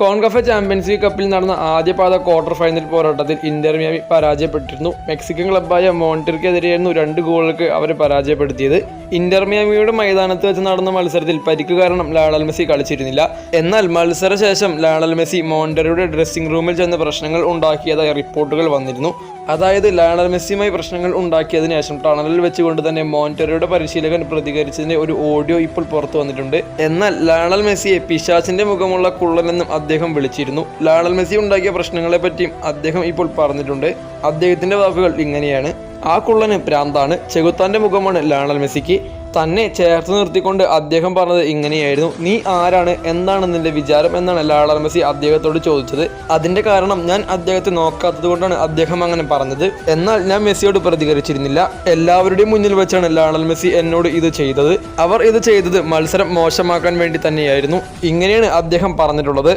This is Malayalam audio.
കോൺകഫെ ചാമ്പ്യൻസ് ലീഗ് കപ്പിൽ നടന്ന ആദ്യപാദ ക്വാർട്ടർ ഫൈനൽ പോരാട്ടത്തിൽ ഇന്റർ മിയാമി പരാജയപ്പെട്ടിരുന്നു. മെക്സിക്കൻ ക്ലബ്ബായ മോൺട്രിയർക്കെതിരെയായിരുന്നു 2 ഗോളുകൾക്ക് അവരെ പരാജയപ്പെടുത്തിയത്. ഇന്റർ മിയാമിയുടെ മൈതാനത്ത് വെച്ച് നടന്ന മത്സരത്തിൽ പരിക്ക് കാരണം ലയണൽ മെസ്സി കളിച്ചിരുന്നില്ല. എന്നാൽ മത്സരശേഷം ലയണൽ മെസ്സി മോൺട്രിയറുടെ ഡ്രസ്സിംഗ് റൂമിൽ ചെന്ന് പ്രശ്നങ്ങൾ ഉണ്ടാക്കിയതായി റിപ്പോർട്ടുകൾ വന്നിരുന്നു. അതായത് ലയണൽ മെസ്സിയുമായി പ്രശ്നങ്ങൾ ഉണ്ടാക്കിയതിനു ശേഷം ടണലിൽ വെച്ചുകൊണ്ട് തന്നെ മോൺട്രിയറുടെ പരിശീലകൻ പ്രതികരിച്ചതിന്റെ ഒരു ഓഡിയോ ഇപ്പോൾ പുറത്തു വന്നിട്ടുണ്ട്. എന്നാൽ ലയണൽ മെസ്സിയെ പിശാചിന്റെ മുഖമുള്ള കുള്ളനെന്നും അദ്ദേഹം വിളിച്ചിരുന്നു. ലയണൽ മെസ്സി ഉണ്ടാക്കിയ പ്രശ്നങ്ങളെ പറ്റിയും അദ്ദേഹം ഇപ്പോൾ പറഞ്ഞിട്ടുണ്ട്. അദ്ദേഹത്തിന്റെ വാക്കുകൾ ഇങ്ങനെയാണ്: ആ കുള്ളന് ഭ്രാന്താണ്, ചെകുത്താന്റെ മുഖമാണ് ലയണൽ മെസ്സിക്ക്. തന്നെ ചേർത്ത് നിർത്തിക്കൊണ്ട് അദ്ദേഹം പറഞ്ഞത് ഇങ്ങനെയായിരുന്നു: നീ ആരാണ്, എന്താണ് നിന്റെ വിചാരം എന്നാണ് ലയണൽ മെസ്സി അദ്ദേഹത്തോട് ചോദിച്ചത്. അതിന്റെ കാരണം ഞാൻ അദ്ദേഹത്തെ നോക്കാത്തത് കൊണ്ടാണ് അദ്ദേഹം അങ്ങനെ പറഞ്ഞത്. എന്നാൽ ഞാൻ മെസ്സിയോട് പ്രതികരിച്ചിരുന്നില്ല. എല്ലാവരുടെയും മുന്നിൽ വെച്ചാണ് ലയണൽ മെസ്സി എന്നോട് ഇത് ചെയ്തത്. അവർ ഇത് ചെയ്തത് മത്സരം മോശമാക്കാൻ വേണ്ടി തന്നെയായിരുന്നു. ഇങ്ങനെയാണ് അദ്ദേഹം പറഞ്ഞിട്ടുള്ളത്.